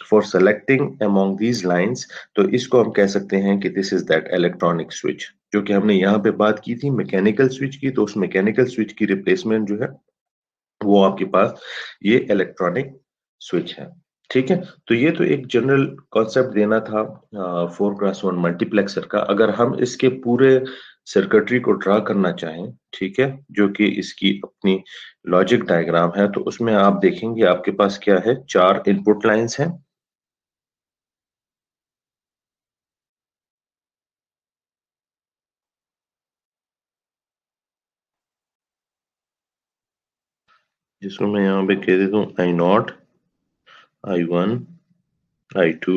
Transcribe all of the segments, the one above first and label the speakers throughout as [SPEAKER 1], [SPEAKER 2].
[SPEAKER 1] For selecting among these lines, तो इसको हम कह सकते हैं कि this is that electronic switch. जो कि हमने यहाँ पे बात की थी मैकेनिकल स्विच की, तो उस मैकेनिकल स्विच की रिप्लेसमेंट जो है वो आपके पास ये इलेक्ट्रॉनिक स्विच है। ठीक है, तो ये तो एक जनरल कॉन्सेप्ट देना था 4x1 मल्टीप्लेक्सर का। अगर हम इसके पूरे सर्किटरी को ड्रा करना चाहें, ठीक है, जो कि इसकी अपनी लॉजिक डायग्राम है, तो उसमें आप देखेंगे आपके पास क्या है, 4 इनपुट लाइंस हैं। जिसको मैं यहाँ पे कह देता हूँ I0, I1, I2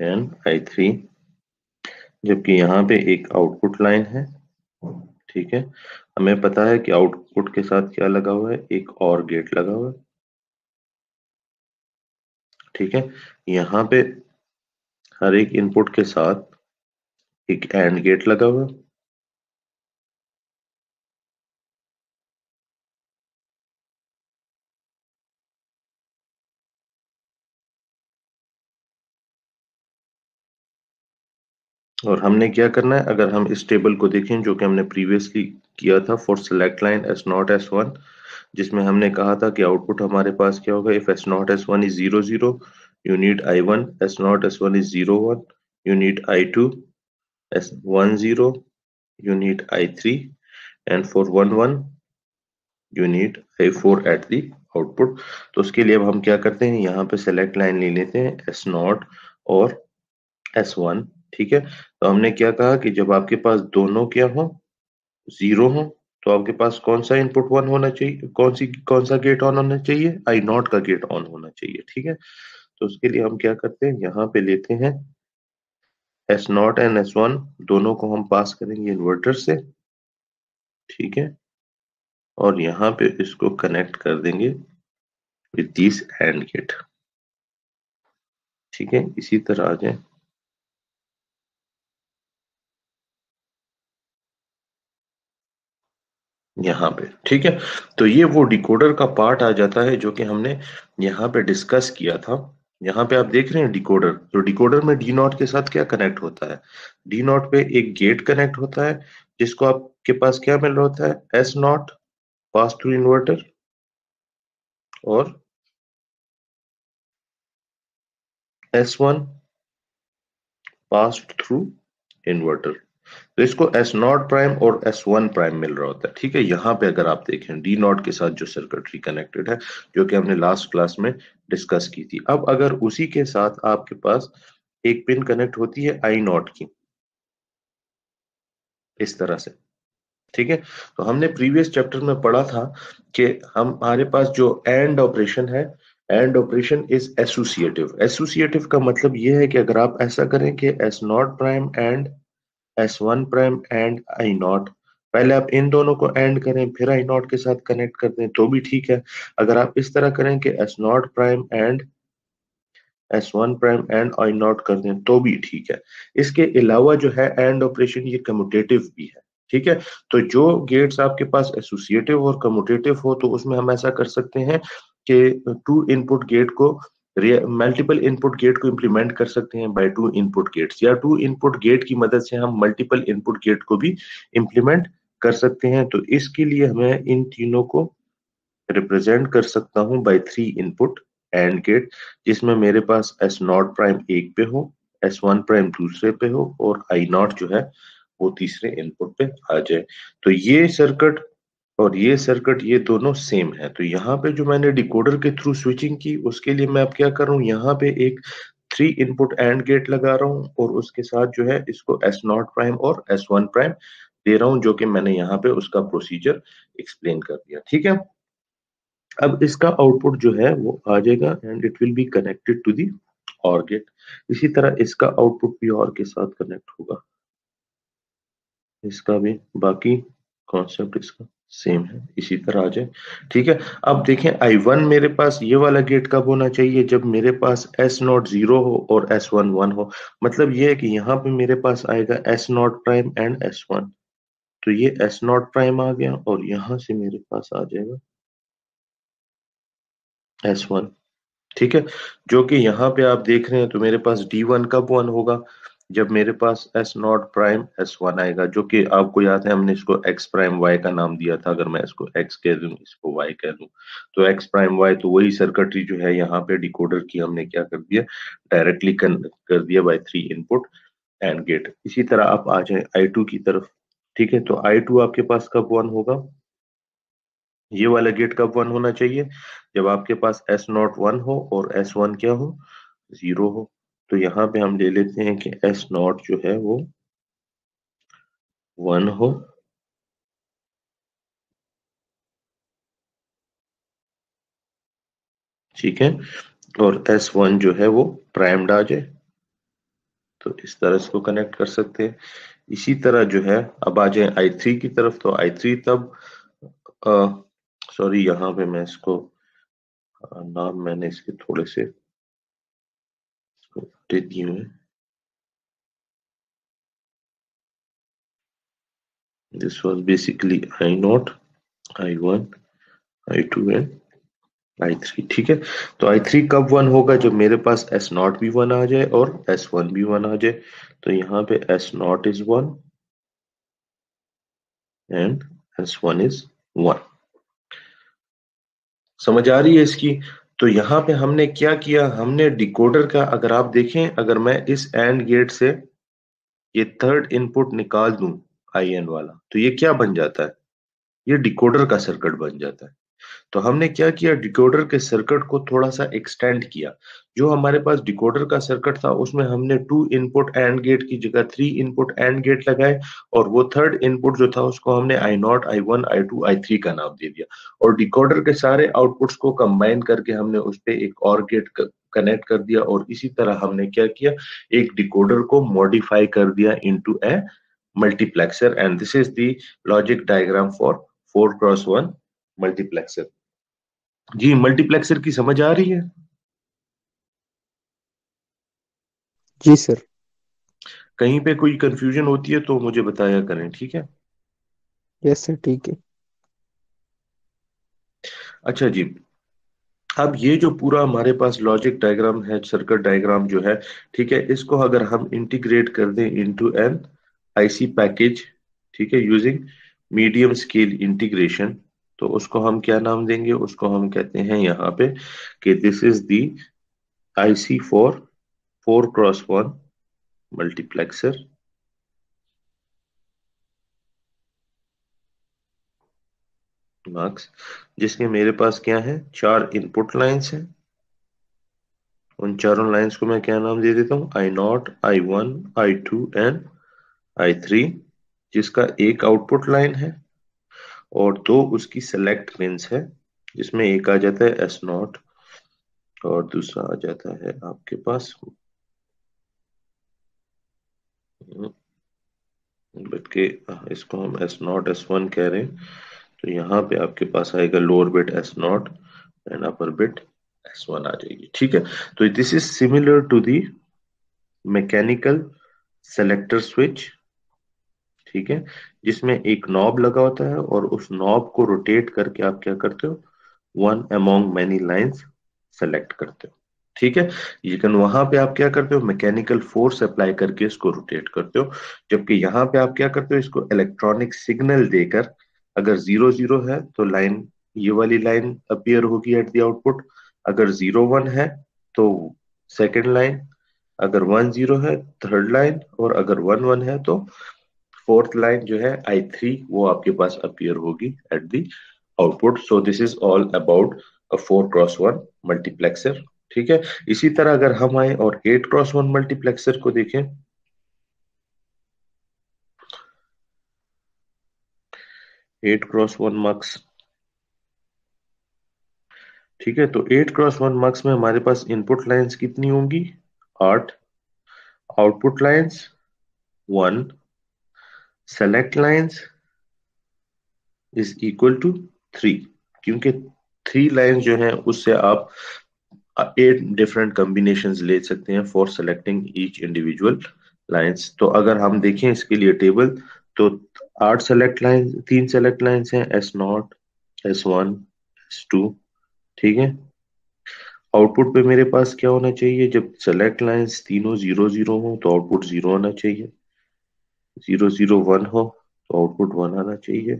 [SPEAKER 1] and I3, जबकि यहाँ पे एक आउटपुट लाइन है। ठीक है, हमें पता है कि आउटपुट के साथ क्या लगा हुआ है, एक और गेट लगा हुआ है। ठीक है, यहाँ पे हर एक इनपुट के साथ एक एंड गेट लगा हुआ है। और हमने क्या करना है, अगर हम इस टेबल को देखें जो कि हमने प्रीवियसली किया था for select line S0 S1, जिसमें हमने कहा था कि आउटपुट हमारे पास क्या होगा, if S0 S1 is 0 0, you need I1, S0 S1 is 0 1, you need I2, S1 0, you need I3, and for 1 1 you need I4 at the output। तो उसके लिए अब हम क्या करते हैं, यहाँ पे सेलेक्ट लाइन ले लेते हैं S0 और S1। ठीक है, तो हमने क्या कहा कि जब आपके पास दोनों क्या हो, 0 हो, तो आपके पास कौन सा इनपुट 1 होना चाहिए, कौन सा गेट ऑन होना चाहिए, I0 का गेट ऑन होना चाहिए। ठीक है, तो उसके लिए हम क्या करते हैं, यहाँ पे लेते हैं S0 एंड S1, दोनों को हम पास करेंगे इन्वर्टर से। ठीक है, और यहाँ पे इसको कनेक्ट कर देंगे विद दिस एंड गेट। ठीक है, इसी तरह आ जाए यहाँ पे। ठीक है, तो ये वो डिकोडर का पार्ट आ जाता है जो कि हमने यहाँ पे डिस्कस किया था। यहाँ पे आप देख रहे हैं डिकोडर, तो डिकोडर में डी नॉट के साथ क्या कनेक्ट होता है, डी नॉट पे एक गेट कनेक्ट होता है, जिसको आपके पास क्या मिल रहा होता है, S not pass through inverter और S1 पास थ्रू इन्वर्टर। तो इसको S0 प्राइम और S1 प्राइम मिल रहा होता है। ठीक है, यहाँ पे अगर आप देखें डी नॉट के साथ जो सर्किटरी कनेक्टेड है, जो कि हमने लास्ट क्लास में डिस्कस की थी। अब अगर उसी के साथ आपके पास एक पिन कनेक्ट होती है I0 की, इस तरह से। ठीक है, तो हमने प्रीवियस चैप्टर में पढ़ा था कि हमारे पास जो एंड ऑपरेशन है, and operation is associative. Associative का मतलब ये है कि अगर आप ऐसा करें कि S0 prime and S1 prime and I0, पहले आप इन दोनों को एंड करें फिर I0 के साथ कनेक्ट कर दें तो भी ठीक है। अगर आप इस तरह करें कि S0 prime and S1 prime and I0 कर दें तो भी ठीक है। इसके अलावा जो है एंड ऑपरेशन ये कम्यूटेटिव भी है। ठीक है, तो जो गेट्स आपके पास एसोसिएटिव और कम्यूटेटिव हो, तो उसमें हम ऐसा कर सकते हैं कि टू इनपुट गेट को मल्टीपल इनपुट गेट को इंप्लीमेंट कर सकते हैं बाय टू इनपुट गेट्स, या टू इनपुट गेट की मदद से हम मल्टीपल इनपुट गेट को भी इंप्लीमेंट कर सकते हैं। तो इसके लिए हमें इन तीनों को रिप्रेजेंट कर सकता हूं बाय 3 इनपुट एंड गेट, जिसमें मेरे पास S0 प्राइम एक पे हो, S1 प्राइम दूसरे पे हो और I0 जो है वो तीसरे इनपुट पे आ जाए। तो ये सर्किट और ये सर्किट ये दोनों सेम है। तो यहाँ पे जो मैंने डिकोडर के थ्रू स्विचिंग की, उसके लिए मैं अब क्या कर रहा हूँ, यहाँ पे एक 3 इनपुट एंड गेट लगा रहा हूँ और उसके साथ जो है इसको S0 प्राइम और S1 प्राइम दे रहा हूँ, जो कि मैंने यहाँ पे उसका प्रोसीजर एक्सप्लेन कर दिया। ठीक है, अब इसका आउटपुट जो है वो आ जाएगा and it will be connected to the OR gate. इसी तरह इसका आउटपुट भी OR के साथ कनेक्ट होगा, इसका भी बाकी कॉन्सेप्ट इसका सेम है, इसी तरह आ जाए। ठीक है, अब देखें I1 मेरे पास ये वाला गेट कब होना चाहिए, जब मेरे पास S0 0 हो और S1 1 हो। मतलब ये है कि यहाँ पे मेरे पास आएगा S0 प्राइम एंड S1, तो ये S0 प्राइम आ गया और यहाँ से मेरे पास आ जाएगा S1। ठीक है, जो कि यहाँ पे आप देख रहे हैं, तो मेरे पास D1 कब 1 होगा, जब मेरे पास S नॉट प्राइम S1 आएगा, जो कि आपको याद है हमने इसको X प्राइम Y का नाम दिया था। अगर मैं इसको X कह दूं, इसको Y कह दूं, तो X प्राइम Y, तो वही सर्किटरी जो है यहाँ पे डिकोडर की हमने क्या कर दिया, डायरेक्टली कर दिया बाय 3 इनपुट एंड गेट। इसी तरह आप आ जाए I2 की तरफ। ठीक है, तो I2 आपके पास कब 1 होगा, ये वाला गेट कब 1 होना चाहिए, जब आपके पास S नॉट 1 हो और S1 क्या हो, 0 हो। तो यहाँ पे हम ले लेते हैं कि S नॉट जो है वो 1 हो, ठीक है, और S1 जो है वो प्राइम्ड आ जाए। तो इस तरह इसको कनेक्ट कर सकते हैं। इसी तरह जो है, अब आ जाए I3 की तरफ, तो I3 तब, सॉरी यहाँ पे मैं इसको नाम मैंने इसके थोड़े से दे दिए हैं। This was basically I0, I1, I2 and I3। ठीक है, तो I3 कब 1 होगा, जब मेरे पास S नॉट भी 1 आ जाए और S1 भी 1 आ जाए। तो यहाँ पे S not is 1 and S1 is 1। समझ आ रही है इसकी। तो यहाँ पे हमने क्या किया, हमने डिकोडर का, अगर आप देखें, अगर मैं इस एंड गेट से ये थर्ड इनपुट निकाल दूं IN वाला, तो ये क्या बन जाता है, ये डिकोडर का सर्किट बन जाता है। तो हमने क्या किया, डिकोडर के सर्किट को थोड़ा सा एक्सटेंड किया। जो हमारे पास डिकोडर का सर्किट था उसमें हमने 2 इनपुट एंड गेट की जगह 3 इनपुट एंड गेट लगाए, और वो थर्ड इनपुट जो था उसको हमने I0, I1, I2, I3 का नाम दे दिया। और डिकोडर के सारे आउटपुट्स को कंबाइन करके हमने उस पे एक और गेट कनेक्ट कर दिया, और इसी तरह हमने क्या किया, एक डिकोडर को मॉडिफाई कर दिया into a multiplexer, and this is the logic diagram for 4x1 multiplexer. जी, मल्टीप्लेक्सर की समझ आ रही है।
[SPEAKER 2] जी सर।
[SPEAKER 1] कहीं पे कोई कंफ्यूजन होती है तो मुझे बताया करें, ठीक है।
[SPEAKER 2] यस सर, ठीक है।
[SPEAKER 1] अच्छा जी, अब ये जो पूरा हमारे पास लॉजिक डायग्राम है, सर्किट डायग्राम जो है, ठीक है, इसको अगर हम इंटीग्रेट कर दें इनटू एन आईसी पैकेज, ठीक है, यूजिंग मीडियम स्केल इंटीग्रेशन, तो उसको हम क्या नाम देंगे, उसको हम कहते हैं यहाँ पे कि this is the IC for 4x1 multiplexer marks, जिसमें मेरे पास क्या है, 4 इनपुट लाइंस हैं। उन चारों लाइंस को मैं क्या नाम दे देता हूँ, I0, I1, I2 and I3, जिसका एक आउटपुट लाइन है और 2 उसकी सेलेक्ट पिन्स है, जिसमें एक आ जाता है S0 और दूसरा आ जाता है आपके पास, बल्कि इसको हम S0 S1 कह रहे हैं। तो यहाँ पे आपके पास आएगा lower bit S0 and upper bit S1 आ जाएगी, ठीक है। तो this is similar to the mechanical selector switch, ठीक है, जिसमें एक नॉब लगा होता है और उस नॉब को रोटेट करके आप क्या करते हो, one among many lines select करते हो, ठीक है। लेकिन वहां पे आप क्या करते हो, मैकेनिकल फोर्स अप्लाई करके इसको रोटेट करते हो, जबकि यहाँ पे आप क्या करते हो, इसको इलेक्ट्रॉनिक सिग्नल देकर, अगर 0 0 है तो लाइन, ये वाली लाइन अपीयर होगी एट द आउटपुट, अगर 0 1 है तो सेकेंड लाइन, अगर 1 0 है थर्ड लाइन, और अगर 1 1 है तो फोर्थ लाइन जो है I3 वो आपके पास अपीयर होगी at the output. So this is all about a 4x1 multiplexer, ठीक है। इसी तरह अगर हम आए और 8x1 मल्टीप्लेक्सर को देखें, 8x1 मक्स, ठीक है, तो 8x1 मक्स में हमारे पास इनपुट लाइंस कितनी होंगी, 8, output lines 1, select lines is equal to 3, क्योंकि 3 लाइंस जो है उससे आप 8 डिफरेंट कॉम्बिनेशंस ले सकते हैं for selecting each individual lines. तो अगर हम देखें इसके लिए टेबल, तो 8 सेलेक्ट लाइन, 3 सेलेक्ट लाइंस हैं, S0, S1, S2, ठीक है, आउटपुट पे मेरे पास क्या होना चाहिए, जब सेलेक्ट लाइंस तीनों 0 0 हो तो आउटपुट 0 आना चाहिए, 0 0 1 हो तो आउटपुट 1 आना चाहिए।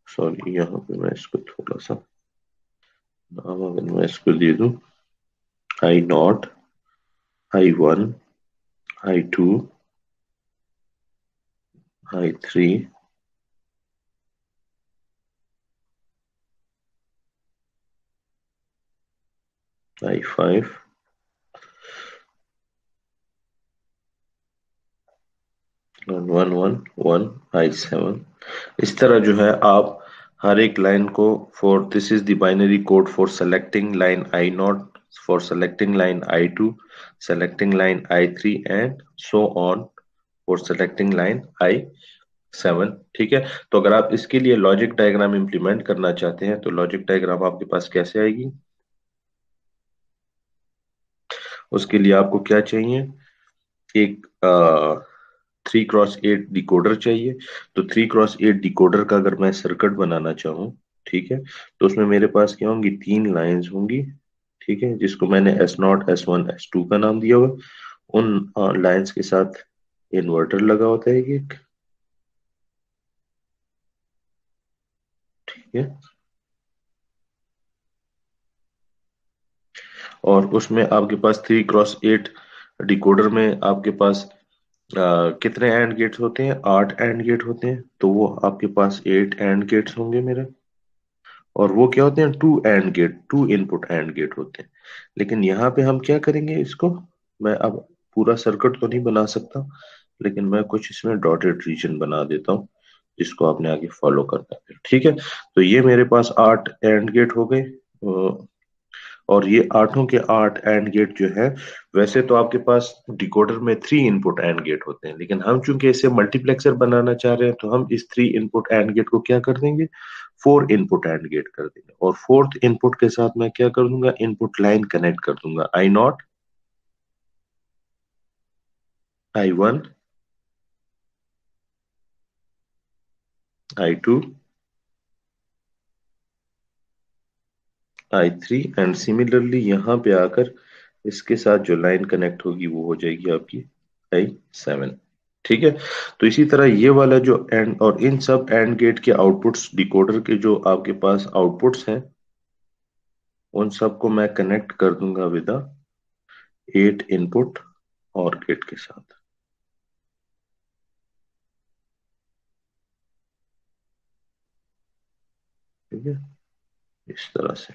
[SPEAKER 1] सॉरी, यहाँ पे मैं इसको थोड़ा सा नाम अगर मैं इसको दे दूं, I0, I1, I2, I3, I5, 1 1 1, I7। इस तरह जो है आप हर एक लाइन को, for this is the binary code for selecting line I0, for selecting line I2, selecting line I3 and so on for selecting line I7। ठीक है। तो अगर आप इसके लिए लॉजिक डायग्राम इंप्लीमेंट करना चाहते हैं तो लॉजिक डायग्राम आपके पास कैसे आएगी, उसके लिए आपको क्या चाहिए, एक 3x8 डिकोडर चाहिए। तो 3x8 डिकोडर का अगर मैं सर्किट बनाना चाहूँ, ठीक है, तो उसमें मेरे पास क्या होंगी, 3 लाइंस होंगी। ठीक है, जिसको मैंने S0, S1, S2 का नाम दिया हुआ। उन लाइंस के साथ इन्वर्टर लगा होता है एक। ठीक है, और उसमें आपके पास 3x8 डिकोडर में आपके पास कितने एंड गेट्स होते हैं, 8 एंड गेट होते हैं, तो वो आपके पास 8 एंड गेट्स होंगे मेरे। और वो क्या होते हैं, 2 AND gate, 2 input AND gate होते हैं। लेकिन यहाँ पे हम क्या करेंगे इसको, मैं अब पूरा सर्किट तो नहीं बना सकता, लेकिन मैं कुछ इसमें डॉटेड रीजन बना देता हूँ जिसको आपने आगे फॉलो करना है फिर। ठीक है, तो ये मेरे पास 8 एंड गेट हो गए। और ये आठों के 8 एंड गेट जो है, वैसे तो आपके पास डिकोडर में 3 इनपुट एंड गेट होते हैं, लेकिन हम चूंकि इसे मल्टीप्लेक्सर बनाना चाह रहे हैं तो हम इस 3 इनपुट एंड गेट को क्या कर देंगे, 4 इनपुट एंड गेट कर देंगे। और फोर्थ इनपुट के साथ मैं क्या कर दूंगा, इनपुट लाइन कनेक्ट कर दूंगा, I0, I1, I2, I3 and similarly यहाँ पे आकर इसके साथ जो लाइन कनेक्ट होगी वो हो जाएगी आपकी I7। ठीक है, तो इसी तरह ये वाला जो एंड, और इन सब एंड गेट के आउटपुट्स, डिकोडर के जो आपके पास आउटपुट्स हैं, उन सबको मैं कनेक्ट कर दूंगा विद 8 इनपुट और गेट के साथ। ठीक है, इस तरह से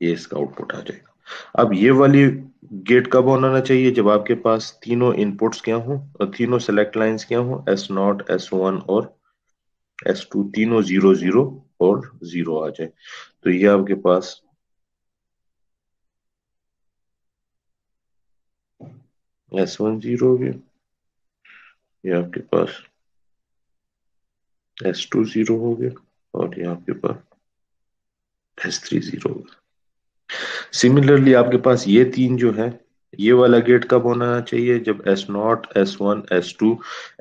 [SPEAKER 1] ये इसका आउटपुट आ जाएगा। अब ये वाली गेट कब ऑन आना चाहिए, जब आपके पास तीनों इनपुट्स क्या हो और तीनों सेलेक्ट लाइंस क्या हो, S0, S1 और S2, तीनों 0 0 और 0 आ जाए। तो ये आपके पास S1 0 हो गया, ये आपके पास S2 0 हो गया, और ये आपके पास S3 0 हो गया। सिमिलरली आपके पास ये तीन जो है, ये वाला गेट कब होना चाहिए, जब S0, S1, S2,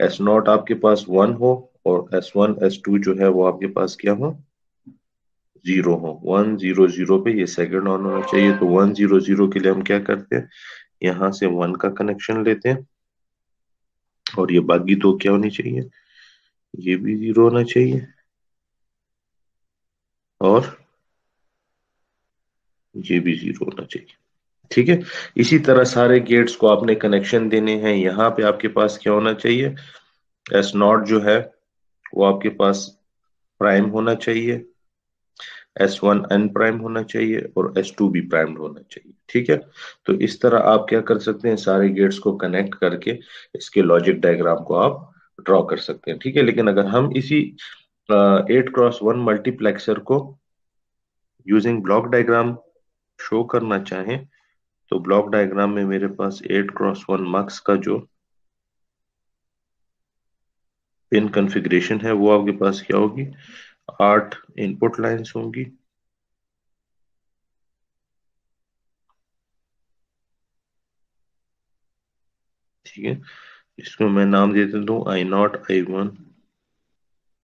[SPEAKER 1] S0 आपके पास 1 हो और S1, S2 जो है वो आपके पास क्या हो, 0 हो। 1 0 0 पे ये सेकंड ऑन होना चाहिए। तो 1 0 0 के लिए हम क्या करते हैं, यहाँ से 1 का कनेक्शन लेते हैं, और ये बाकी दो क्या होनी चाहिए, ये भी 0 होना चाहिए, और ये भी 0 होना चाहिए। ठीक है, इसी तरह सारे गेट्स को आपने कनेक्शन देने हैं। यहाँ पे आपके पास क्या होना चाहिए, S0 जो है वो आपके पास प्राइम होना चाहिए, S1 अन प्राइम होना चाहिए, और S2 भी प्राइम होना चाहिए। ठीक है, तो इस तरह आप क्या कर सकते हैं, सारे गेट्स को कनेक्ट करके इसके लॉजिक डायग्राम को आप ड्रॉ कर सकते हैं। ठीक है, लेकिन अगर हम इसी 8x1 मल्टीप्लेक्सर को यूजिंग ब्लॉक डायग्राम शो करना चाहें, तो ब्लॉक डायग्राम में मेरे पास 8x1 मक्स का जो पिन कॉन्फ़िगरेशन है वो आपके पास क्या होगी, 8 इनपुट लाइंस होंगी। ठीक है, इसको मैं नाम दे देता हूँ I0, I1,